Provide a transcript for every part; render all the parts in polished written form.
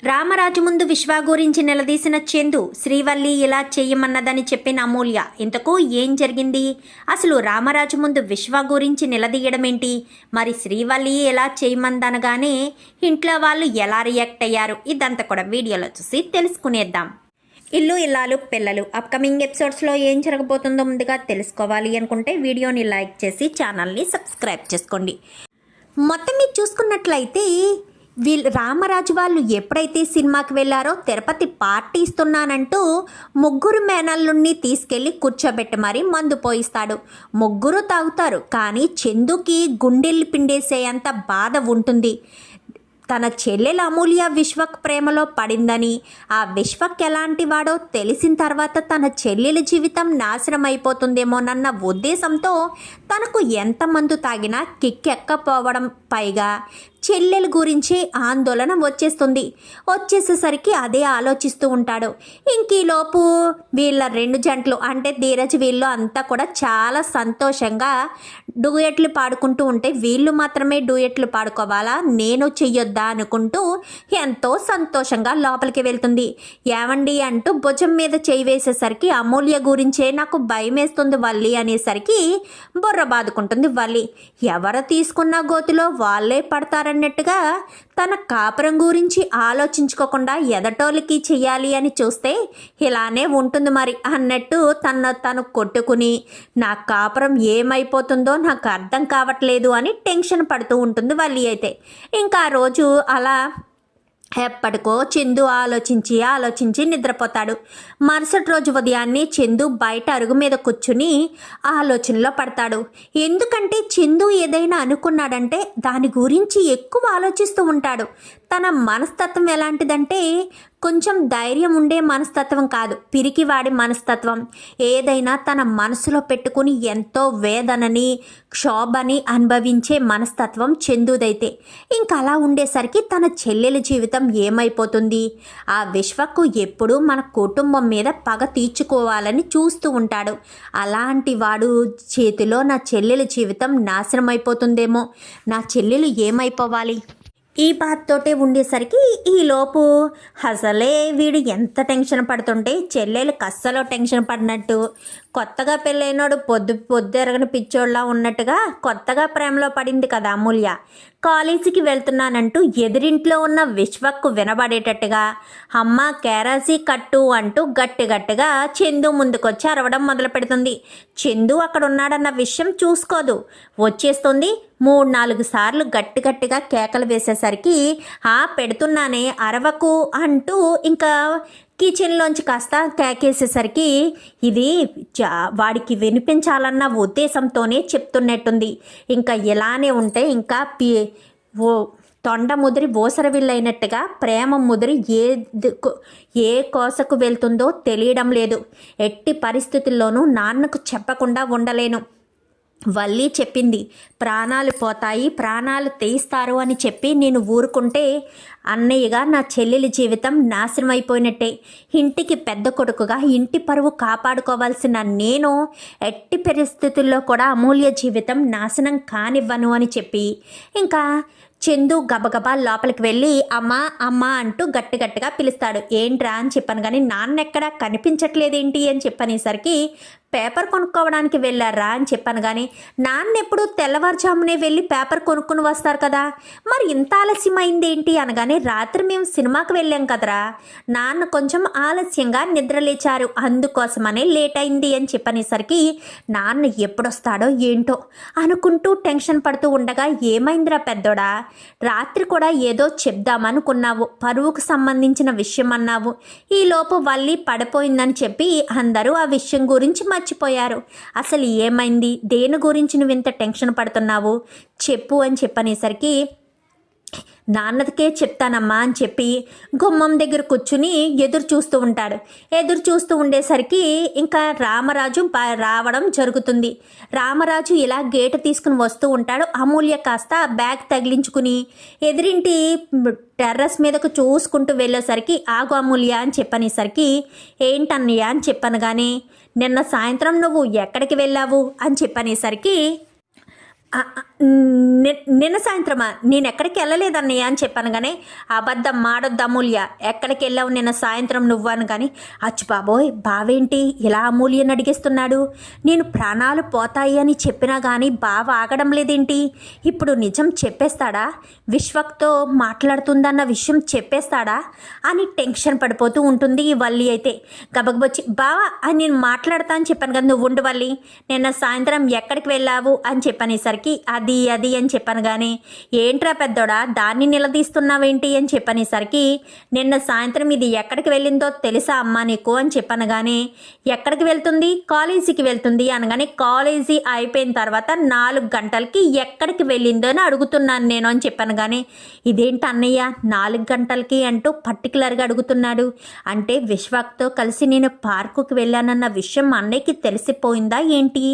రామరాజు ముందు విశ్వ గురించి నిలదీసిన చందు శ్రీవల్లి ఇలా చెయ్యమన్నదని చెప్పిన అమూల్య. ఇంతకు ఏం జరిగింది? అసలు రామరాజు ముందు విశ్వ గురించి నిలదీయడం ఏంటి? మరి శ్రీవల్లి ఎలా చేయమందనగానే ఇంట్లో వాళ్ళు ఎలా రియాక్ట్ అయ్యారు? ఇదంతా కూడా వీడియోలో చూసి తెలుసుకునేద్దాం. ఇల్లు ఇల్లాలు పిల్లలు అప్కమింగ్ ఎపిసోడ్స్లో ఏం జరగబోతుందో ముందుగా తెలుసుకోవాలి అనుకుంటే వీడియోని లైక్ చేసి ఛానల్ని సబ్స్క్రైబ్ చేసుకోండి. మొత్తం మీరు చూసుకున్నట్లయితే రామరాజు వాళ్ళు ఎప్పుడైతే సినిమాకి వెళ్ళారో తిరుపతి పార్టీ ఇస్తున్నానంటూ ముగ్గురు మేనల్లుని తీసుకెళ్ళి కూర్చోబెట్టి మరీ మందు పోయిస్తాడు. ముగ్గురు తాగుతారు, కానీ చందుకి గుండెల్ని పిండేసేంత బాధ ఉంటుంది. తన చెల్లెలు అమూల్య విశ్వక్ ప్రేమలో పడిందని, ఆ విశ్వక్ ఎలాంటి వాడో తెలిసిన తర్వాత తన చెల్లెల జీవితం నాశనం అయిపోతుందేమోనన్న ఉద్దేశంతో తనకు ఎంత మందు తాగినా కిక్కెక్కపోవడం, పైగా చెల్లెల గురించి ఆందోళన వచ్చేసేసరికి అదే ఆలోచిస్తూ ఉంటాడు. ఇంకీలోపు వీళ్ళ రెండు జంటలు అంటే ధీరజ్ వీళ్ళు అంతా కూడా చాలా సంతోషంగా డూయెట్లు పాడుకుంటూ ఉంటే వీళ్ళు మాత్రమే డూయెట్లు పాడుకోవాలా, నేను చెయ్యొద్దా అనుకుంటూ ఎంతో సంతోషంగా లోపలికి వెళ్తుంది. ఏమండి అంటూ భుజం మీద చేయి వేసేసరికి అమూల్య గురించే నాకు భయం వేస్తుంది వల్లి అనేసరికి బుర్ర బాదుకుంటుంది వల్లి. ఎవరు తీసుకున్న గోతిలో వాళ్ళే పడతారన్నట్టుగా తన కాపురం గురించి ఆలోచించుకోకుండా ఎదటోళ్ళకి చెయ్యాలి అని చూస్తే ఇలానే ఉంటుంది మరి అన్నట్టు తను కొట్టుకుని నా కాపురం ఏమైపోతుందో నాకు అర్థం కావట్లేదు అని టెన్షన్ పడుతూ ఉంటుంది వల్లి. అయితే ఇంకా ఆ రోజు అలా ఎప్పటికో చందు ఆలోచించి నిద్రపోతాడు. మరుసటి రోజు ఉదయాన్నే చందు బయట అరుగు మీద కూర్చుని ఆలోచనలో పడతాడు. ఎందుకంటే చందు ఏదైనా అనుకున్నాడంటే దాని గురించి ఎక్కువ ఆలోచిస్తూ ఉంటాడు. తన మనస్తత్వం ఎలాంటిదంటే కొంచెం ధైర్యం ఉండే మనస్తత్వం కాదు, పిరికివాడి మనస్తత్వం. ఏదైనా తన మనసులో పెట్టుకుని ఎంతో వేదనని క్షోభని అనుభవించే మనస్తత్వం చందుదైతే. ఇంకా అలా ఉండేసరికి తన చెల్లెల జీవితం ఏమైపోతుంది? ఆ విశ్వకు ఎప్పుడూ మన కుటుంబం మీద పగ తీర్చుకోవాలని చూస్తూ ఉంటాడు. అలాంటి వాడు చేతిలో నా చెల్లెల జీవితం నాశనం అయిపోతుందేమో, నా చెల్లెలు ఏమైపోవాలి? ఈ బాధతోటే ఉండేసరికి ఈలోపు అసలే వీడు ఎంత టెన్షన్ పడుతుంటే చెల్లెలు కస్సలో టెన్షన్ పడినట్టు, కొత్తగా పెళ్ళైనోడు పొద్దుెరగని పిచ్చోళ్ళలా ఉన్నట్టుగా కొత్తగా ప్రేమలో పడింది కదా అమూల్య. కాలేజీకి వెళ్తున్నానంటూ ఎదురింట్లో ఉన్న విశ్వక్కు వినబడేటట్టుగా అమ్మ కేరాసీ కట్టు అంటూ గట్టిగా చందు ముందుకొచ్చి అరవడం మొదలు పెడుతుంది. చందు అక్కడ ఉన్నాడన్న విషయం చూసుకోదు, వచ్చేస్తుంది. 3-4 సార్లు గట్టిగా కేకలు వేసేసరికి పెడుతున్నానే అరవకు అంటూ ఇంకా కిచెన్లోంచి కాస్త కేకేసేసరికి ఇది వాడికి వినిపించాలన్న ఉద్దేశంతోనే చెప్తున్నట్టుంది. ఇంకా ఇలానే ఉంటే ఇంకా తొండ ముదిరి బోసరవిల్లైనట్టుగా ప్రేమ ముదిరి ఏ కోసకు వెళ్తుందో తెలియడం లేదు. ఎట్టి పరిస్థితుల్లోనూ నాన్నకు చెప్పకుండా ఉండలేను. వల్లి చెప్పింది, ప్రాణాలు పోతాయి, ప్రాణాలు తీస్తారు అని చెప్పి నేను ఊరుకుంటే అన్నయ్యగా నా చెల్లెలి జీవితం నాశనం అయిపోయినట్టే. ఇంటికి పెద్ద కొడుకుగా ఇంటి పరువు కాపాడుకోవాల్సిన నేను ఎట్టి పరిస్థితుల్లో కూడా అమూల్య జీవితం నాశనం కానివ్వను అని చెప్పి ఇంకా చందు గబగబా లోపలికి వెళ్ళి అమ్మ అంటూ గట్టిగా పిలుస్తాడు. ఏంట్రా అని చెప్పాను కానీ నాన్నెక్కడా కనిపించట్లేదేంటి అని చెప్పనేసరికి పేపర్ కొనుక్కోవడానికి వెళ్ళారా అని చెప్పాను కానీ నాన్నెప్పుడు తెల్లవారుజామునే వెళ్ళి పేపర్ కొనుక్కుని వస్తారు కదా, మరి ఇంత ఆలస్యమైంది ఏంటి అనగానే రాత్రి మేము సినిమాకి వెళ్ళాం కదరా, నాన్న కొంచెం ఆలస్యంగా నిద్రలేచారు, అందుకోసమనే లేట్ అయింది అని చెప్పనేసరికి నాన్న ఎప్పుడొస్తాడో ఏంటో అనుకుంటూ టెన్షన్ పడుతూ ఉండగా ఏమైందిరా పెద్దోడా, రాత్రి కూడా ఏదో చెప్దామనుకున్నావు, పరువుకు సంబంధించిన విషయం అన్నావు, ఈలోపు వల్లి పడిపోయిందని చెప్పి అందరూ ఆ విషయం గురించి మర్చిపోయారు. అసలు ఏమైంది, దేని గురించి నువ్వు ఇంత టెన్షన్ పడుతున్నావు చెప్పు అని చెప్పనేసరికి నాన్నదికే చెప్తానమ్మా అని చెప్పి గుమ్మం దగ్గర కూర్చుని ఎదురు చూస్తూ ఉండేసరికి ఇంకా రామరాజు రావడం జరుగుతుంది. రామరాజు ఇలా గేటు తీసుకుని వస్తూ ఉంటాడు. అమూల్య కాస్త బ్యాగ్ తగిలించుకుని ఎదురింటి టెర్రస్ మీదకు చూసుకుంటూ వెళ్ళేసరికి ఆగు అమూల్య అని చెప్పనేసరికి ఏంటన్నయ్య అని చెప్పాను కానీ నిన్న సాయంత్రం నువ్వు ఎక్కడికి వెళ్ళావు అని చెప్పనేసరికి నిన్న సాయంత్రమా? నేను ఎక్కడికి వెళ్ళలేదన్నయ్య అని చెప్పాను. కానీ అబద్ధం మాడొద్దు అమూల్య, ఎక్కడికి వెళ్ళావు నిన్న సాయంత్రం నువ్వు అని. కానీ అచ్చు బాబోయ్, బావేంటి ఇలా అమూల్యని అడిగేస్తున్నాడు? నేను ప్రాణాలు పోతాయి అని చెప్పినా కానీ బావ ఆగడం లేదేంటి? ఇప్పుడు నిజం చెప్పేస్తాడా? విశ్వక్తో మాట్లాడుతుందన్న విషయం చెప్పేస్తాడా అని టెన్షన్ పడిపోతూ ఉంటుంది ఈ వల్లి. అయితే గబగబొచ్చి బావా అని నేను మాట్లాడతా అని చెప్పాను కదా, నువ్వు ఉండు వల్లి, నిన్న సాయంత్రం ఎక్కడికి వెళ్ళావు అని చెప్పనేసరికి అది అది అని చెప్పాను. కానీ ఏంట్రా పెద్దోడా దాన్ని నిలదీస్తున్నావేంటి అని చెప్పనేసరికి నిన్న సాయంత్రం ఇది ఎక్కడికి వెళ్ళిందో తెలుసా అమ్మా నీకు అని చెప్పాను. కానీ ఎక్కడికి వెళ్తుంది? కాలేజీకి వెళ్తుంది అనగానే కాలేజీ అయిపోయిన తర్వాత 4 గంటలకి ఎక్కడికి వెళ్ళిందో అని అడుగుతున్నాను నేను అని చెప్పాను. కానీ ఇదేంటి అన్నయ్య 4 గంటలకి అంటూ పర్టికులర్గా అడుగుతున్నాడు. అంటే విశ్వక్తో కలిసి నేను పార్కుకి వెళ్ళానన్న విషయం అన్నయ్యకి తెలిసిపోయిందా ఏంటి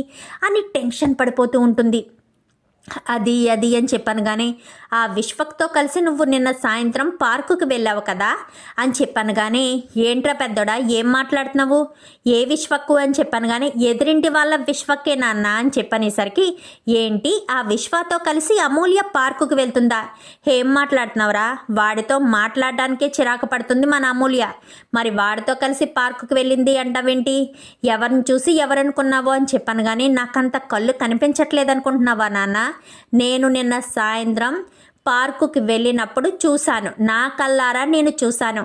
అని టెన్షన్ పడిపోతూ ఉంటుంది. అది అది అని చెప్పాను. కానీ ఆ విశ్వక్తో కలిసి నువ్వు నిన్న సాయంత్రం పార్కుకి వెళ్ళావు కదా అని చెప్పాను. కానీ ఏంట్రా పెద్దోడా ఏం మాట్లాడుతున్నావు? ఏ విశ్వక్కు అని చెప్పాను. కానీ ఎదురింటి వాళ్ళ విశ్వక్కే నాన్న అని చెప్పనేసరికి ఏంటి ఆ విశ్వతో కలిసి అమూల్య పార్కుకి వెళ్తుందా? ఏం మాట్లాడుతున్నావురా? వాడితో మాట్లాడడానికే చిరాకు పడుతుంది మన అమూల్య, మరి వాడితో కలిసి పార్కుకి వెళ్ళింది అంటావేంటి? ఎవరిని చూసి ఎవరనుకున్నావో అని చెప్పాను. కానీ నాకంత కళ్ళు కనిపించట్లేదు అనుకుంటున్నావా నాన్న? నేను నిన్న సాయంత్రం పార్కుకి వెళ్ళినప్పుడు చూశాను, నా కళ్ళారా నేను చూశాను.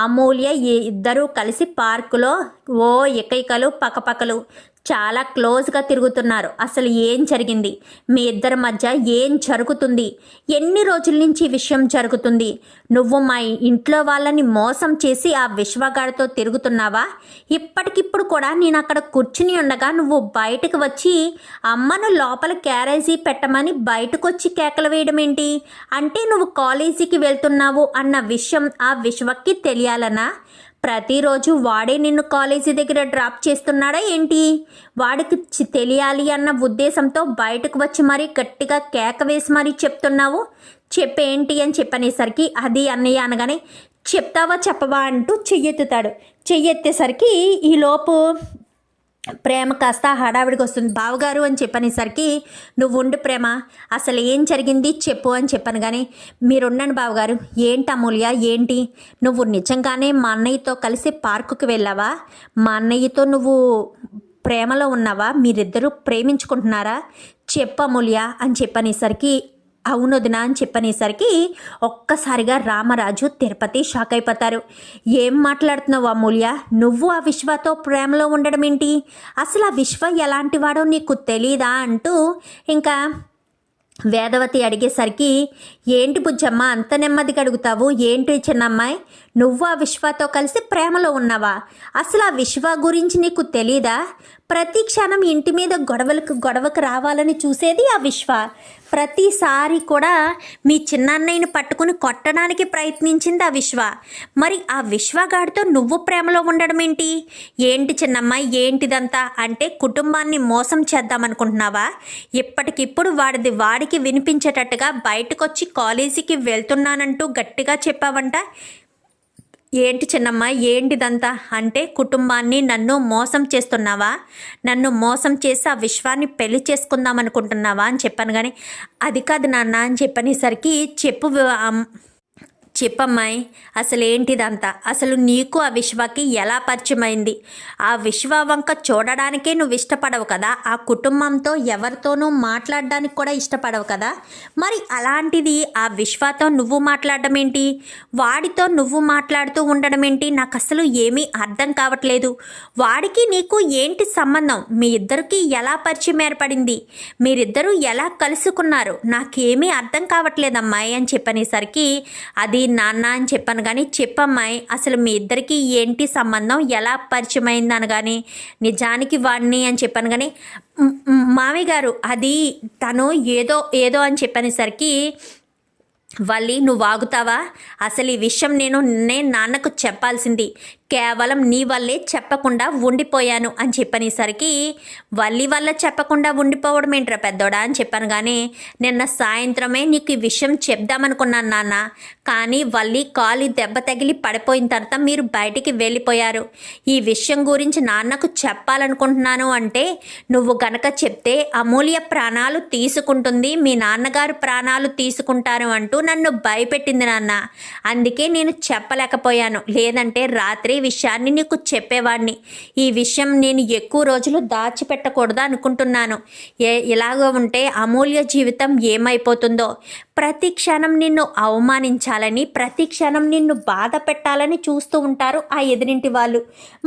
అమూల్య ఇద్దరూ కలిసి పార్కులో ఎకైకలు పక్కపక్కలు చాలా క్లోజ్గా తిరుగుతున్నారు. అసలు ఏం జరిగింది? మీ ఇద్దరి మధ్య ఏం జరుగుతుంది? ఎన్ని రోజుల నుంచి విషయం జరుగుతుంది? నువ్వు మా ఇంట్లో వాళ్ళని మోసం చేసి ఆ విశ్వగాడితో తిరుగుతున్నావా? ఇప్పటికిప్పుడు కూడా నేను అక్కడ కూర్చుని ఉండగా నువ్వు బయటకు వచ్చి అమ్మను లోపల క్యారేజీ పెట్టమని బయటకు వచ్చి కేకలు వేయడం ఏంటి? అంటే నువ్వు కాలేజీకి వెళ్తున్నావు అన్న విషయం ఆ విశ్వకి తెలియాలనా? ప్రతిరోజు వాడే నిన్ను కాలేజీ దగ్గర డ్రాప్ చేస్తున్నాడా ఏంటి? వాడికి తెలియాలి అన్న ఉద్దేశంతో బయటకు వచ్చి మరీ గట్టిగా కేక వేసి మరీ చెప్తున్నావు. చెప్పేంటి అని చెప్పనేసరికి అది అన్నయ్య అనగానే చెప్తావా చెప్పవా అంటూ చెయ్యెత్తుతాడు. చెయ్యెత్తేసరికి ఈలోపు ప్రేమ కాస్త హడావిడికి వస్తుంది. బావగారు అని చెప్పనేసరికి నువ్వు ఉండు ప్రేమ, అసలు ఏం జరిగింది చెప్పు అని చెప్పాను. కానీ మీరుండండి బావగారు. ఏంటి అమూల్య ఏంటి? నువ్వు నిజంగానే మా అన్నయ్యతో కలిసి పార్కుకి వెళ్ళావా? మా అన్నయ్యతో నువ్వు ప్రేమలో ఉన్నావా? మీరిద్దరూ ప్రేమించుకుంటున్నారా? చెప్పు అమూల్య అని చెప్పనేసరికి అవును వదినా అని చెప్పనేసరికి ఒక్కసారిగా రామరాజు తిరుపతి షాక్ అయిపోతారు. ఏం మాట్లాడుతున్నావు అమూల్య? నువ్వు ఆ విశ్వతో ప్రేమలో ఉండడం ఏంటి? అసలు ఆ విశ్వ ఎలాంటి వాడో నీకు తెలీదా అంటూ ఇంకా వేదవతి అడిగేసరికి ఏంటి బుజ్జమ్మ అంత నెమ్మదిగా అడుగుతావు ఏంటి చిన్నమ్మాయి? నువ్వు ఆ విశ్వతో కలిసి ప్రేమలో ఉన్నావా? అసలు ఆ విశ్వ గురించి నీకు తెలీదా? ప్రతి క్షణం ఇంటి మీద గొడవకు రావాలని చూసేది ఆ విశ్వ. ప్రతిసారి కూడా మీ చిన్నన్నయ్యని పట్టుకుని కొట్టడానికి ప్రయత్నించింది ఆ విశ్వ. మరి ఆ విశ్వగాడితో నువ్వు ప్రేమలో ఉండడం ఏంటి? ఏంటి చిన్నమ్మాయి ఏంటిదంతా? అంటే కుటుంబాన్ని మోసం చేద్దామనుకుంటున్నావా? ఇప్పటికిప్పుడు వాడికి వినిపించేటట్టుగా బయటకొచ్చి కాలేజీకి వెళ్తున్నానంటూ గట్టిగా చెప్పావంట. ఏంటి చిన్నమ్మ ఏంటిదంతా? అంటే కుటుంబాన్ని నన్ను మోసం చేస్తున్నావా? నన్ను మోసం చేసి ఆ విశ్వాన్ని పెళ్లి చేసుకుందాం అనుకుంటున్నావా అని చెప్పాను. కానీ అది కాదు నాన్న అని చెప్పనేసరికి చెప్పమ్మాయి అసలు ఏంటిదంతా? అసలు నీకు ఆ విశ్వకి ఎలా పరిచయం అయింది? ఆ విశ్వ వంక చూడడానికే నువ్వు ఇష్టపడవు కదా, ఆ కుటుంబంతో ఎవరితోనూ మాట్లాడడానికి కూడా ఇష్టపడవు కదా, మరి అలాంటిది ఆ విశ్వతో నువ్వు మాట్లాడడం ఏంటి? వాడితో నువ్వు మాట్లాడుతూ ఉండడం ఏంటి? నాకు అసలు ఏమీ అర్థం కావట్లేదు. వాడికి నీకు ఏంటి సంబంధం? మీ ఇద్దరికి ఎలా పరిచయం ఏర్పడింది? మీరిద్దరూ ఎలా కలుసుకున్నారు? నాకేమీ అర్థం కావట్లేదమ్మాయి అని చెప్పనేసరికి అది నాన్న అని చెప్పాను. కానీ చెప్పమ్మాయి అసలు మీ ఇద్దరికి ఏంటి సంబంధం, ఎలా పరిచయం అయింది అనగాని నిజానికి వాడిని అని చెప్పాను. కానీ మామయ్య గారు అది తను ఏదో అని చెప్పనేసరికి వల్లి నువ్వు ఆగుతావా? అసలు ఈ విషయం నేను నాన్నకు చెప్పాల్సింది. కేవలం నీ వల్లే చెప్పకుండా ఉండిపోయాను అని చెప్పనేసరికి, వల్లి వల్ల చెప్పకుండా ఉండిపోవడం ఏంట్రా పెద్దోడా అని చెప్పాను. కానీ నిన్న సాయంత్రమే నీకు ఈ విషయం చెప్దామనుకున్నాను నాన్న, కానీ వల్లి కాలు దెబ్బ తగిలి పడిపోయిన తర్వాత మీరు బయటికి వెళ్ళిపోయారు. ఈ విషయం గురించి నాన్నకు చెప్పాలనుకుంటున్నాను అంటే నువ్వు గనక చెప్తే అమూల్య ప్రాణాలు తీసుకుంటుంది, మీ నాన్నగారు ప్రాణాలు తీసుకుంటారు అంటూ నన్ను భయపెట్టింది నాన్న. అందుకే నేను చెప్పలేకపోయాను, లేదంటే రాత్రి విషయాన్ని నీకు చెప్పేవాడిని. ఈ విషయం నేను ఎక్కువ రోజులు దాచిపెట్టకూడదు అనుకుంటున్నాను. ఇలాగ ఉంటే అమూల్య జీవితం ఏమైపోతుందో. ప్రతి క్షణం నిన్ను అవమానించాలని, ప్రతి క్షణం నిన్ను బాధ పెట్టాలని చూస్తూ ఉంటారు ఆ ఎదురింటి వాళ్ళు.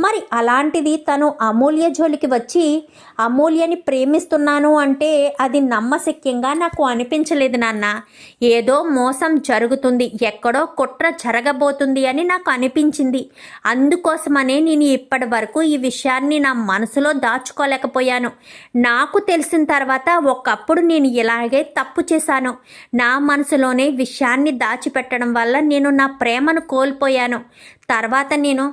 మరి అలాంటిది తను అమూల్య జోలికి వచ్చి అమూల్యని ప్రేమిస్తున్నాను అంటే అది నమ్మశక్యంగా నాకు అనిపించలేదు నాన్న. ఏదో మోసం జరుగుతుంది, ఎక్కడో కుట్ర జరగబోతుంది అని నాకు అనిపించింది. అందుకోసమనే నేను ఇప్పటి వరకు ఈ విషయాన్ని నా మనసులో దాచుకోలేకపోయాను. నాకు తెలిసిన తర్వాత ఒకప్పుడు నేను ఇలాగే తప్పు చేశాను. నా మనసులోనే విషయాన్ని దాచిపెట్టడం వల్ల నేను నా ప్రేమను కోల్పోయాను. తర్వాత నేను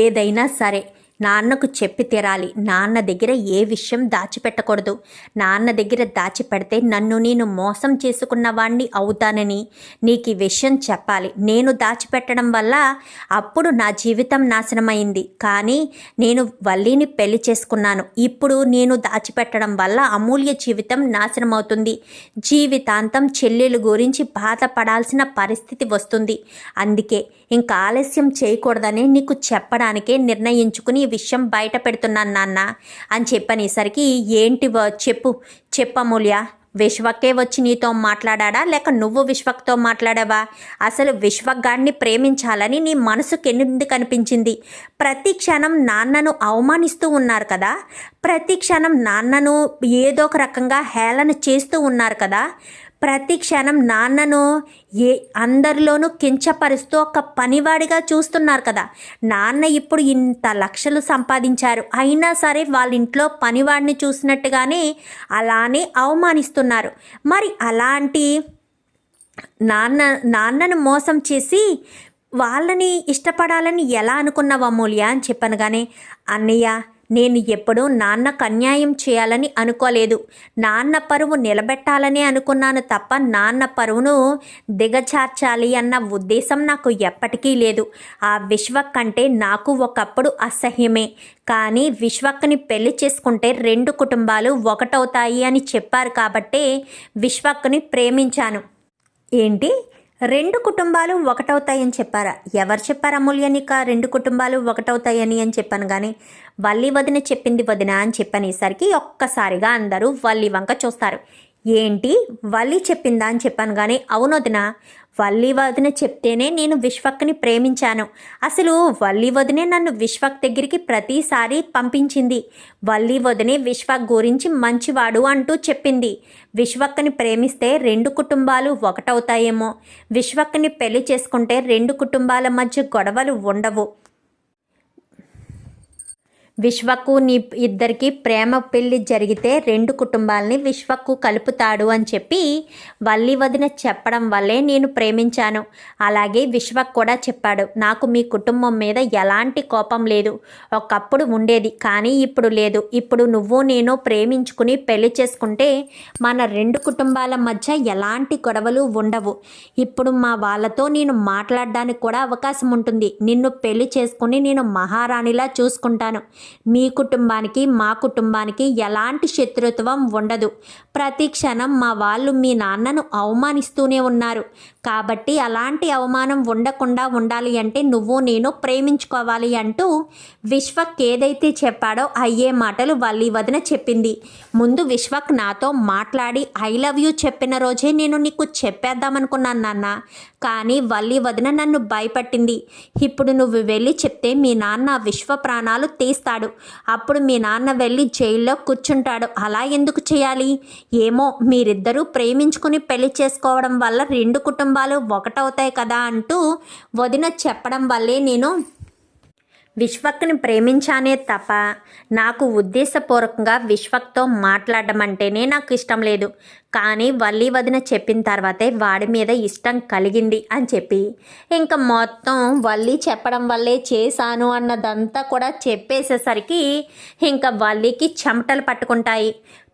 ఏదైనా సరే నాన్నకు చెప్పి తీరాలి. నాన్న దగ్గర ఏ విషయం దాచిపెట్టకూడదు. నాన్న దగ్గర దాచిపెడితే నన్ను నేను మోసం చేసుకున్న వాణ్ణి అవుతానని నీకు ఈ విషయం చెప్పాలి. నేను దాచిపెట్టడం వల్ల అప్పుడు నా జీవితం నాశనమైంది. కానీ నేను వల్లిని పెళ్లి చేసుకున్నాను. ఇప్పుడు నేను దాచిపెట్టడం వల్ల అమూల్య జీవితం నాశనం అవుతుంది. జీవితాంతం చెల్లెలు గురించి బాధపడాల్సిన పరిస్థితి వస్తుంది. అందుకే ఇంకా ఆలస్యం చేయకూడదని నీకు చెప్పడానికే నిర్ణయించుకుని ఈ విషయం బయట పెడుతున్నాను నాన్న అని చెప్పనేసరికి, ఏంటి చెప్పు అమూల్య, విశ్వక్కే వచ్చి నీతో మాట్లాడా లేక నువ్వు విశ్వక్తో మాట్లాడావా? అసలు విశ్వగాడిని ప్రేమించాలని నీ మనసుకు ఎందుకు కనిపించింది? ప్రతి క్షణం నాన్నను అవమానిస్తూ ఉన్నారు కదా, ప్రతి క్షణం నాన్నను ఏదో ఒక రకంగా హేళన చేస్తూ ఉన్నారు కదా, ప్రతి క్షణం నాన్నను అందరిలోనూ కించపరుస్తూ ఒక పనివాడిగా చూస్తున్నారు కదా. నాన్న ఇప్పుడు ఇంత లక్షలు సంపాదించారు, అయినా సరే వాళ్ళ ఇంట్లో పనివాడిని అలానే అవమానిస్తున్నారు. మరి అలాంటి నాన్నను మోసం చేసి వాళ్ళని ఇష్టపడాలని ఎలా అనుకున్నావు అమూల్య అని చెప్పాను. కానీ అన్నయ్య, నేను ఎప్పుడూ నాన్నకు అన్యాయం చేయాలని అనుకోలేదు. నాన్న పరువు నిలబెట్టాలని అనుకున్నాను తప్ప నాన్న పరువును దిగచార్చాలి అన్న ఉద్దేశం నాకు ఎప్పటికీ లేదు. ఆ విశ్వక్ అంటే నాకు ఒకప్పుడు అసహ్యమే. కానీ విశ్వక్ని పెళ్లి చేసుకుంటే 2 కుటుంబాలు ఒకటవుతాయి అని చెప్పారు కాబట్టే విశ్వక్ని ప్రేమించాను. ఏంటి, 2 కుటుంబాలు ఒకటవుతాయని చెప్పారా? ఎవరు చెప్పారు అమూల్య నీకు 2 కుటుంబాలు ఒకటవుతాయని అని చెప్పాను. కానీ వల్లి వదిన చెప్పింది వదిన అని చెప్పనేసరికి ఒక్కసారిగా అందరూ వల్లి వంక చూస్తారు. ఏంటి, వల్లి చెప్పిందా అని చెప్పాను. కానీ అవును వదిన, వల్లి వదిన చెప్తేనే నేను విశ్వక్ని ప్రేమించాను. అసలు వల్లి వదినే నన్ను విశ్వక్ దగ్గరికి ప్రతిసారి పంపించింది. వల్లి వదినే విశ్వక్ గురించి మంచివాడు అంటూ చెప్పింది. విశ్వక్ని ప్రేమిస్తే 2 కుటుంబాలు ఒకటవుతాయేమో, విశ్వక్ని పెళ్లి చేసుకుంటే 2 కుటుంబాల మధ్య గొడవలు ఉండవు, విశ్వకు నీ ఇద్దరికి ప్రేమ పెళ్లి జరిగితే 2 కుటుంబాలని విశ్వకు కలుపుతాడు అని చెప్పి వల్లి వదిన చెప్పడం వల్లే నేను ప్రేమించాను. అలాగే విశ్వక్ కూడా చెప్పాడు, నాకు మీ కుటుంబం మీద ఎలాంటి కోపం లేదు. ఒకప్పుడు ఉండేది, కానీ ఇప్పుడు లేదు. ఇప్పుడు నువ్వు నేను ప్రేమించుకుని పెళ్లి చేసుకుంటే మన 2 కుటుంబాల మధ్య ఎలాంటి గొడవలు ఉండవు. ఇప్పుడు మా వాళ్ళతో నేను మాట్లాడడానికి కూడా అవకాశం ఉంటుంది. నిన్ను పెళ్లి చేసుకుని నేను మహారాణిలా చూసుకుంటాను. మీ కుటుంబానికి మా కుటుంబానికి ఎలాంటి శత్రుత్వం ఉండదు. ప్రతి క్షణం మా వాళ్ళు మీ నాన్నను అవమానిస్తూనే ఉన్నారు. కాబట్టి అలాంటి అవమానం ఉండకుండా ఉండాలి అంటే నువ్వు నేను ప్రేమించుకోవాలి అంటూ విశ్వక్ ఏదైతే చెప్పాడో అయ్యే మాటలు వల్లి వదిన చెప్పింది. ముందు విశ్వక్ నాతో మాట్లాడి ఐ లవ్ యూ చెప్పిన రోజే నేను నీకు చెప్పేద్దామనుకున్నాను నాన్న. కానీ వల్లి వదిన నన్ను భయపట్టింది. ఇప్పుడు నువ్వు వెళ్ళి చెప్తే మీ నాన్న విశ్వ ప్రాణాలు తీస్తాడు. అప్పుడు మీ నాన్న వెళ్ళి జైల్లో కూర్చుంటాడు. అలా ఎందుకు చేయాలి? ఏమో, మీరిద్దరూ ప్రేమించుకుని పెళ్లి చేసుకోవడం వల్ల 2 కుటుంబాలు ఒకటవుతాయి కదా అంటూ వదిన చెప్పడం వల్లే నేను విశ్వక్ని ప్రేమించానే తప్ప నాకు ఉద్దేశపూర్వకంగా విశ్వక్తో మాట్లాడడం అంటేనే నాకు ఇష్టం లేదు. కానీ వల్లి వదిన చెప్పిన తర్వాతే వాడి మీద ఇష్టం కలిగింది అని చెప్పి ఇంకా మొత్తం వల్లి చెప్పడం వల్లే చేశాను అన్నదంతా కూడా చెప్పేసేసరికి ఇంకా వల్లికి చెమటలు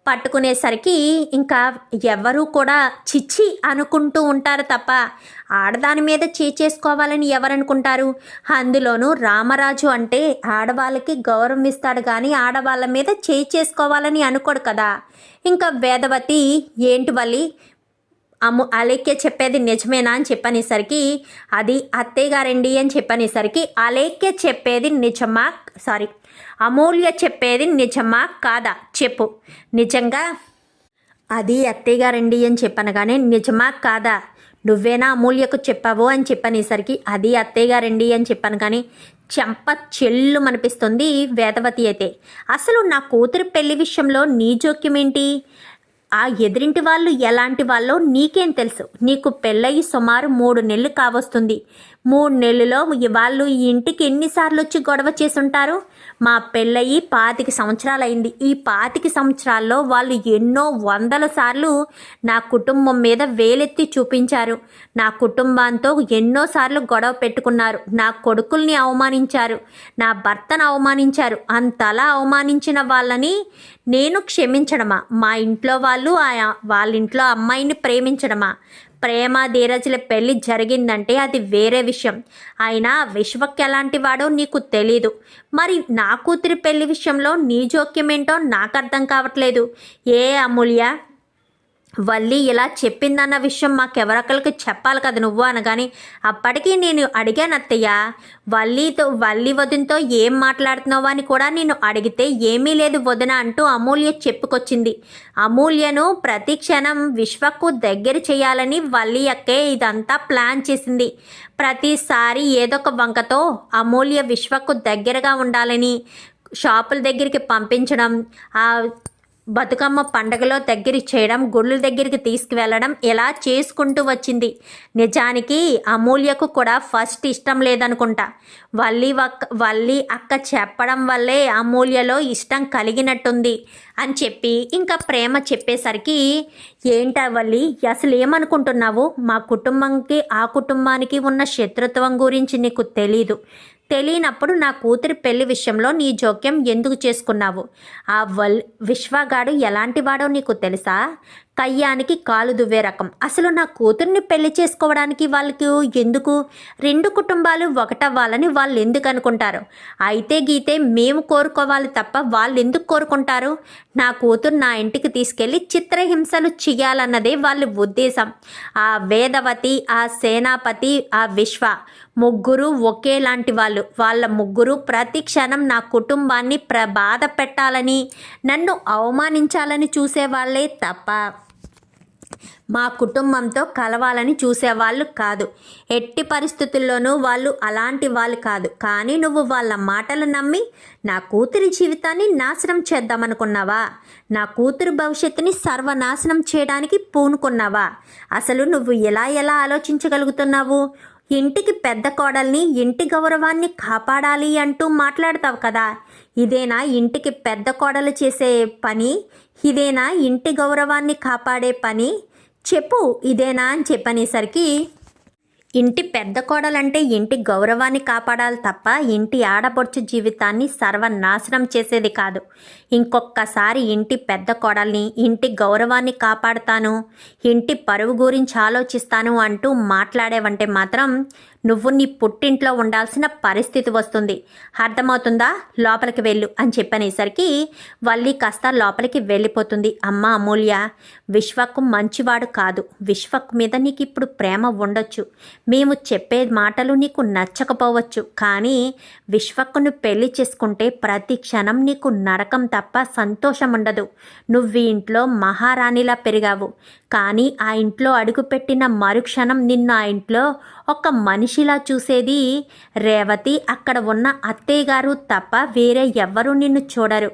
పట్టుకునేసరికి ఇంకా ఎవరు కూడా చిచ్చి అనుకుంటూ ఉంటారు తప్ప ఆడదాని మీద చేసుకోవాలని ఎవరనుకుంటారు? అందులోనూ రామరాజు అంటే ఆడవాళ్ళకి గౌరవం ఇస్తాడు కానీ ఆడవాళ్ళ మీద చేసుకోవాలని అనుకోడు కదా. ఇంకా వేదవతి ఏంటి వల్లి అలేఖ్య చెప్పేది నిజమేనా అని చెప్పనేసరికి అది అత్తయ్య గారండి అని చెప్పనేసరికి అలేఖ్య చెప్పేది నిజమా అమూల్య చెప్పేది నిజమా కాదా చెప్పు, నిజంగా అది అత్తయ్య గారండి అని చెప్పనగానే నిజమా కాదా నువ్వేనా అమూల్యకు చెప్పావు అని చెప్పనేసరికి అది అత్తయ్య గారండి అని చెప్పాను కానీ చెంప చెల్లు అనిపిస్తుంది వేదవతి అయితే. అసలు నా కూతురు పెళ్లి విషయంలో నీ జోక్యం ఏంటి? ఆ ఎదురింటి వాళ్ళు ఎలాంటి వాళ్ళో నీకేం తెలుసు? నీకు పెళ్ళయి సుమారు 3 నెలలు కావస్తుంది. 3 నెలల్లో వాళ్ళు ఈ ఇంటికి ఎన్నిసార్లు వచ్చి గొడవ చేసుంటారు? మా పెళ్ళయి 25 సంవత్సరాలు అయింది. ఈ 25 సంవత్సరాల్లో వాళ్ళు ఎన్నో 100 సార్లు నా కుటుంబం మీద వేలెత్తి చూపించారు. నా కుటుంబంతో ఎన్నోసార్లు గొడవ పెట్టుకున్నారు. నా కొడుకుల్ని అవమానించారు, నా భర్తను అవమానించారు. అంతలా అవమానించిన వాళ్ళని నేను క్షమించడమా? మా ఇంట్లో వాళ్ళు వాళ్ళ ఇంట్లో అమ్మాయిని ప్రేమించడమా? ప్రేమ ధీరజుల పెళ్ళి జరిగిందంటే అది వేరే విషయం. అయినా విశ్వక్ ఎలాంటి వాడో నీకు తెలీదు. మరి నా కూతురి పెళ్లి విషయంలో నీ జోక్యం ఏంటో నాకు అర్థం కావట్లేదు. ఏ అమూల్య, వల్లి ఇలా చెప్పిందన్న విషయం మాకెవరొకరికి చెప్పాలి కదా నువ్వు అనగాని అప్పటికీ నేను అడిగాను అత్తయ్య, వల్లి వదినతో ఏం మాట్లాడుతున్నావు అని కూడా నేను అడిగితే ఏమీ లేదు వదిన అంటూ అమూల్య చెప్పుకొచ్చింది. అమూల్యను ప్రతి క్షణం విశ్వకు దగ్గర చేయాలని వల్లి అక్కే ఇదంతా ప్లాన్ చేసింది. ప్రతిసారి ఏదొక వంకతో అమూల్య విశ్వకు దగ్గరగా ఉండాలని షాపుల దగ్గరికి పంపించడం, ఆ బతుకమ్మ పండగలో దగ్గరికి చేయడం, గుళ్ళ దగ్గరికి తీసుకువెళ్ళడం ఇలా చేసుకుంటూ వచ్చింది. నిజానికి అమూల్యకు కూడా ఫస్ట్ ఇష్టం లేదనుకుంటా. వల్లి అక్క చెప్పడం వల్లే అమూల్యలో ఇష్టం కలిగినట్టుంది అని చెప్పి ఇంకా ప్రేమ చెప్పేసరికి ఏంటా వల్లి అసలు ఏమనుకుంటున్నావు? మా కుటుంబంకి ఆ కుటుంబానికి ఉన్న శత్రుత్వం గురించి నీకు తెలియనప్పుడు నా కూతురి పెళ్లి విషయంలో నీ జోక్యం ఎందుకు చేసుకున్నావు? ఆ విశ్వగాడు ఎలాంటి వాడో నీకు తెలుసా? కయ్యానికి కాలు దువ్వే రకం. అసలు నా కూతుర్ని పెళ్లి చేసుకోవడానికి వాళ్ళకి ఎందుకు? 2 కుటుంబాలు ఒకటవ్వాలని వాళ్ళు ఎందుకు అనుకుంటారు? అయితే గీతే మేము కోరుకోవాలి తప్ప వాళ్ళు ఎందుకు కోరుకుంటారు? నా కూతురు నా ఇంటికి తీసుకెళ్ళి చిత్రహింసలు చేయాలన్నదే వాళ్ళ ఉద్దేశం. ఆ వేదవతి, ఆ సేనాపతి, ఆ విశ్వ ముగ్గురు ఒకేలాంటి వాళ్ళు. వాళ్ళ ముగ్గురు ప్రతి క్షణం నా కుటుంబాన్ని బాధ పెట్టాలని, నన్ను అవమానించాలని చూసేవాళ్లే తప్ప మా కుటుంబంతో కలవాలని చూసేవాళ్ళు కాదు. ఎట్టి పరిస్థితుల్లోనూ వాళ్ళు అలాంటి వాళ్ళు కాదు. కానీ నువ్వు వాళ్ళ మాటలు నమ్మి నా కూతురి జీవితాన్ని నాశనం చేద్దామనుకున్నావా? నా కూతురు భవిష్యత్తుని సర్వనాశనం చేయడానికి పూనుకున్నావా? అసలు నువ్వు ఎలా ఆలోచించగలుగుతున్నావు? ఇంటికి పెద్ద కోడల్ని, ఇంటి గౌరవాన్ని కాపాడాలి అంటూ మాట్లాడతావు కదా. ఇదేనా ఇంటికి పెద్ద కోడలు చేసే పని? ఇదేనా ఇంటి గౌరవాన్ని కాపాడే పని? చెప్పు, ఇదేనా అని చెప్పనేసరికి ఇంటి పెద్ద కోడలంటే ఇంటి గౌరవాన్ని కాపాడాలి తప్ప ఇంటి ఆడపడుచు జీవితాన్ని సర్వనాశనం చేసేది కాదు. ఇంకొకసారి ఇంటి పెద్ద కోడల్ని, ఇంటి గౌరవాన్ని కాపాడుతాను, ఇంటి పరువు గురించి ఆలోచిస్తాను అంటూ మాట్లాడేవంటే మాత్రం నువ్వు నీ పుట్టింట్లో ఉండాల్సిన పరిస్థితి వస్తుంది. అర్థమవుతుందా? లోపలికి వెళ్ళు అని చెప్పనేసరికి వల్లి కాస్త లోపలికి వెళ్ళిపోతుంది. అమ్మ అమూల్య, విశ్వకు మంచివాడు కాదు. విశ్వక్ మీద నీకు ఇప్పుడు ప్రేమ ఉండొచ్చు, మేము చెప్పే మాటలు నీకు నచ్చకపోవచ్చు. కానీ విశ్వక్కును పెళ్లి చేసుకుంటే ప్రతి క్షణం నీకు నరకం తప్ప సంతోషం ఉండదు. నువ్వు ఈ ఇంట్లో మహారాణిలా పెరిగావు. కానీ ఆ ఇంట్లో అడుగుపెట్టిన మరుక్షణం నిన్ను ఆ ఇంట్లో ఒక మనిషిలా చూసేది రేవతి, అక్కడ ఉన్న అత్తయ్య గారు తప్ప వేరే ఎవ్వరూ నిన్ను చూడరు.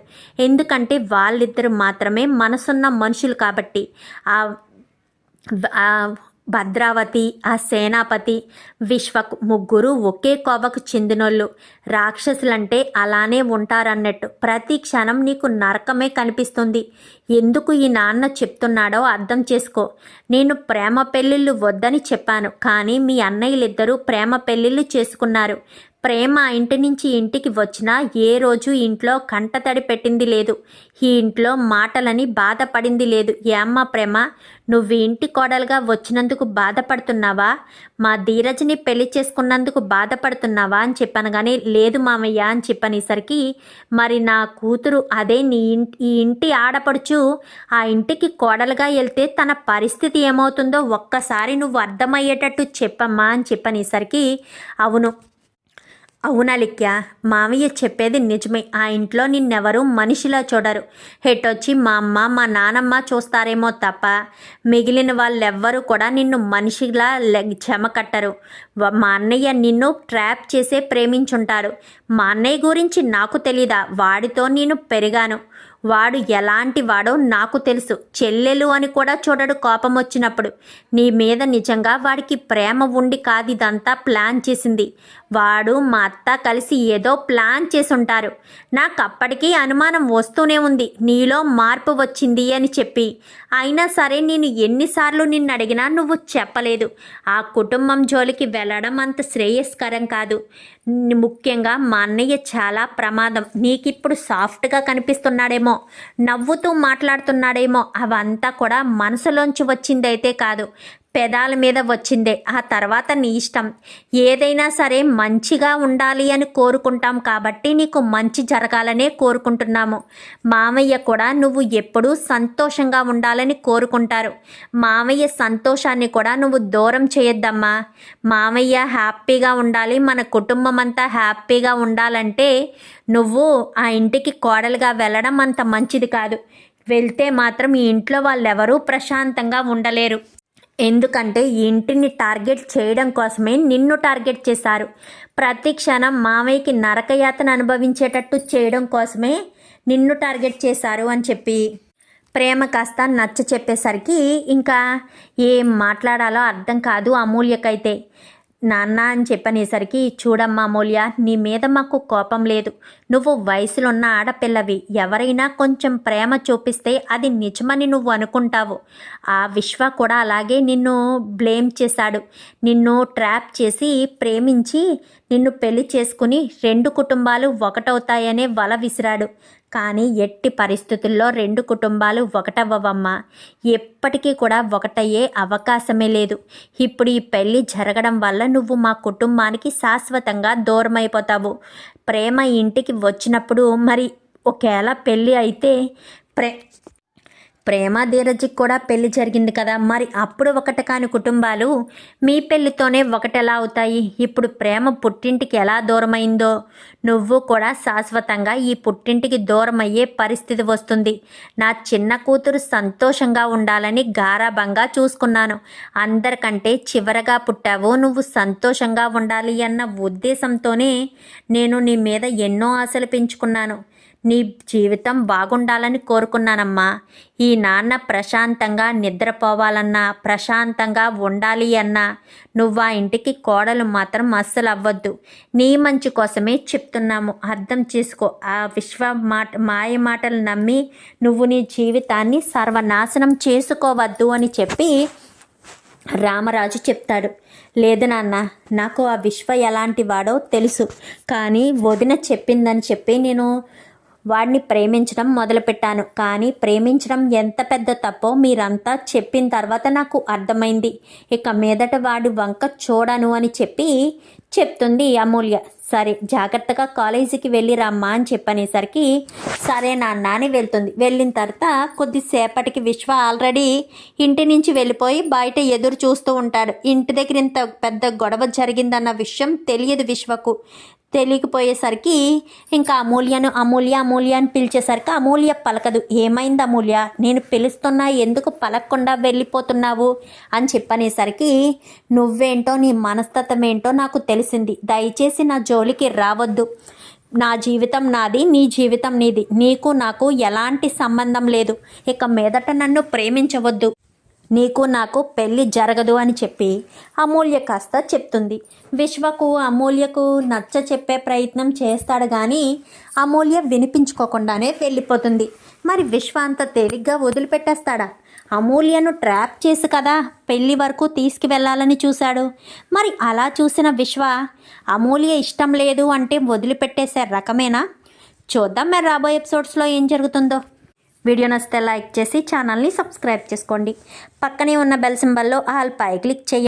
ఎందుకంటే వాళ్ళిద్దరు మాత్రమే మనసున్న మనుషులు కాబట్టి. భద్రావతి, ఆ సేనాపతి, విశ్వకు ముగ్గురు ఒకే కోవకు చెందినోళ్ళు. రాక్షసులంటే అలానే ఉంటారన్నట్టు ప్రతి క్షణం నీకు నరకమే కనిపిస్తుంది. ఎందుకు ఈ నాన్న చెప్తున్నాడో అర్థం చేసుకో. నేను ప్రేమ పెళ్ళిళ్ళు వద్దని చెప్పాను, కానీ మీ అన్నయ్యలిద్దరూ ప్రేమ పెళ్ళిళ్ళు చేసుకున్నారు. ప్రేమ ఇంటి నుంచి ఇంటికి వచ్చినా ఏ రోజు ఇంట్లో కంటతడి పెట్టింది లేదు. ఈ ఇంట్లో మాటలని బాధపడింది లేదు. ఏమ్మా ప్రేమ, నువ్వు ఇంటి కోడలుగా వచ్చినందుకు బాధపడుతున్నావా? మా ధీరజ్ని పెళ్లి చేసుకున్నందుకు బాధపడుతున్నావా అని చెప్పాను. కానీ లేదు మామయ్య అని చెప్పనేసరికి, మరి నా కూతురు అదే ఈ ఇంటి ఆడపడుచు ఆ ఇంటికి కోడలుగా వెళ్తే తన పరిస్థితి ఏమవుతుందో ఒక్కసారి నువ్వు అర్థమయ్యేటట్టు చెప్పమ్మా అని చెప్పనేసరికి, అవునలిక్య, మామయ్య చెప్పేది నిజమే. ఆ ఇంట్లో నిన్నెవరూ మనిషిలా చూడరు. హెటొచ్చి మా అమ్మ మా నానమ్మ చూస్తారేమో తప్ప మిగిలిన వాళ్ళెవ్వరూ కూడా నిన్ను మనిషిలా చెమ కట్టరు. మా అన్నయ్య నిన్ను ట్రాప్ చేసే ప్రేమించుంటాడు. మా అన్నయ్య గురించి నాకు తెలీదా? వాడితో నేను పెరిగాను. వాడు ఎలాంటి వాడో నాకు తెలుసు. చెల్లెలు అని కూడా చూడడు కోపం వచ్చినప్పుడు. నీ మీద నిజంగా వాడికి ప్రేమ ఉండి కాదు ఇదంతా ప్లాన్ చేసింది. వాడు మా అత్త కలిసి ఏదో ప్లాన్ చేసి ఉంటారు. నాకు అప్పటికీ అనుమానం వస్తూనే ఉంది నీలో మార్పు వచ్చింది అని చెప్పి. అయినా సరే నేను ఎన్నిసార్లు నిన్ను అడిగినా నువ్వు చెప్పలేదు. ఆ కుటుంబం జోలికి వెళ్ళడం అంత శ్రేయస్కరం కాదు. ముఖ్యంగా మా అన్నయ్య చాలా ప్రమాదం. నీకిప్పుడు సాఫ్ట్గా కనిపిస్తున్నాడేమో, నవ్వుతూ మాట్లాడుతున్నాడేమో, అవంతా కూడా మనసులోంచి వచ్చిందైతే కాదు, పెదాల మీద వచ్చిందే. ఆ తర్వాత నీ ఇష్టం. ఏదైనా సరే మంచిగా ఉండాలి అని కోరుకుంటాం కాబట్టి నీకు మంచి జరగాలనే కోరుకుంటున్నాము. మామయ్య కూడా నువ్వు ఎప్పుడూ సంతోషంగా ఉండాలని కోరుకుంటారు. మామయ్య సంతోషాన్ని కూడా నువ్వు దూరం చేయొద్దమ్మా. మామయ్య హ్యాపీగా ఉండాలి, మన కుటుంబం అంతా హ్యాపీగా ఉండాలంటే నువ్వు ఆ ఇంటికి కోడలుగా వెళ్ళడం అంత మంచిది కాదు. వెళ్తే మాత్రం ఈ ఇంట్లో వాళ్ళెవరూ ప్రశాంతంగా ఉండలేరు. ఎందుకంటే ఈ ఇంటిని టార్గెట్ చేయడం కోసమే నిన్ను టార్గెట్ చేశారు. ప్రతి క్షణం మామయ్యకి నరకయాతన అనుభవించేటట్టు చేయడం కోసమే నిన్ను టార్గెట్ చేశారు అని చెప్పి ప్రేమ కాస్త నచ్చ చెప్పేసరికి ఇంకా ఏం మాట్లాడాలో అర్థం కాదు అమూల్యకైతే. నాన్న అని చెప్పనేసరికి, చూడమ్మా అమూల్య, నీ మీద మాకు కోపం లేదు. నువ్వు వయసులో ఉన్న ఆడపిల్లవి. ఎవరైనా కొంచెం ప్రేమ చూపిస్తే అది నిజమని నువ్వు అనుకుంటావు. ఆ విశ్వ కూడా అలాగే నిన్ను బ్లేమ్ చేశాడు. నిన్ను ట్రాప్ చేసి ప్రేమించి నిన్ను పెళ్లి చేసుకుని 2 కుటుంబాలు ఒకటవుతాయనే వల విసిరాడు. కానీ ఎట్టి పరిస్థితుల్లో 2 కుటుంబాలు ఒకటవ్వవమ్మా. ఎప్పటికీ కూడా ఒకటయ్యే అవకాశమే లేదు. ఇప్పుడు ఈ పెళ్ళి జరగడం వల్ల నువ్వు మా కుటుంబానికి శాశ్వతంగా దూరమైపోతావు. ప్రేమ ఇంటికి వచ్చినప్పుడు మరి ఒకవేళ పెళ్ళి అయితే ప్రేమ ధీరజ్కి కూడా పెళ్లి జరిగింది కదా, మరి అప్పుడు ఒకటి కాని కుటుంబాలు మీ పెళ్లితోనే ఒకటెలా అవుతాయి? ఇప్పుడు ప్రేమ పుట్టింటికి ఎలా దూరమైందో నువ్వు కూడా శాశ్వతంగా ఈ పుట్టింటికి దూరమయ్యే పరిస్థితి వస్తుంది. నా చిన్న కూతురు సంతోషంగా ఉండాలని గారాబంగా చూసుకున్నాను. అందరికంటే చివరగా పుట్టావు. నువ్వు సంతోషంగా ఉండాలి అన్న ఉద్దేశంతోనే నేను నీ మీద ఎన్నో ఆశలు పెంచుకున్నాను. నీ జీవితం బాగుండాలని కోరుకున్నానమ్మా. ఈ నాన్న ప్రశాంతంగా నిద్రపోవాలన్నా, ప్రశాంతంగా ఉండాలి అన్నా నువ్వు ఆ ఇంటికి కోడలు మాత్రం అస్సలు అవ్వద్దు. నీ మంచి కోసమే చెప్తున్నాము, అర్థం చేసుకో. ఆ విశ్వ మాయ మాటలు నమ్మి నువ్వు నీ జీవితాన్ని సర్వనాశనం చేసుకోవద్దు అని చెప్పి రామరాజు చెప్తాడు. లేదు నాన్న, నాకు ఆ విశ్వ ఎలాంటి వాడో తెలుసు. కానీ వదిన చెప్పిందని చెప్పి నేను వాడిని ప్రేమించడం మొదలుపెట్టాను. కానీ ప్రేమించడం ఎంత పెద్ద తప్పో మీరంతా చెప్పిన తర్వాత నాకు అర్థమైంది. ఇక మీదట వాడి వంక చూడను అని చెప్పి చెప్తుంది అమూల్య. సరే, జాగ్రత్తగా కాలేజీకి వెళ్ళి రమ్మా అని చెప్పనేసరికి సరే నాన్న అని వెళ్తుంది. వెళ్ళిన తర్వాత కొద్దిసేపటికి విశ్వ ఆల్రెడీ ఇంటి నుంచి వెళ్ళిపోయి బయట ఎదురు చూస్తూ ఉంటాడు. ఇంటి దగ్గర ఇంత పెద్ద గొడవ జరిగిందన్న విషయం తెలియదు విశ్వకు. తెలియకపోయేసరికి ఇంకా అమూల్య అని పిలిచేసరికి అమూల్య పలకదు. ఏమైంది అమూల్య, నేను పిలుస్తున్నా ఎందుకు పలకకుండా వెళ్ళిపోతున్నావు అని చెప్పనేసరికి, నువ్వేంటో నీ మనస్తత్వం ఏంటో నాకు తెలిసింది. దయచేసి నా జోలికి రావద్దు. నా జీవితం నాది, నీ జీవితం నీది. నీకు నాకు ఎలాంటి సంబంధం లేదు. ఇక మీదట నన్ను ప్రేమించవద్దు. నీకు నాకు పెళ్ళి జరగదు అని చెప్పి అమూల్య కాస్త చెప్తుంది. విశ్వకు అమూల్యకు నచ్చ చెప్పే ప్రయత్నం చేస్తాడు కానీ అమూల్య వినిపించుకోకుండానే వెళ్ళిపోతుంది. మరి విశ్వ అంత తేలిగ్గా వదిలిపెట్టేస్తాడా? అమూల్యను ట్రాప్ చేసి కదా పెళ్లి వరకు తీసుకువెళ్ళాలని చూశాడు. మరి అలా చూసిన విశ్వ అమూల్య ఇష్టం లేదు అంటే వదిలిపెట్టేసే రకమేనా? చూద్దాం మరి రాబోయే ఎపిసోడ్స్లో ఏం జరుగుతుందో. వీడియో నచ్చితే లైక్ చేసి ఛానల్ని సబ్స్క్రైబ్ చేసుకోండి. పక్కనే ఉన్న బెల్ సింబల్లో ఆల్ పై క్లిక్ చేయండి.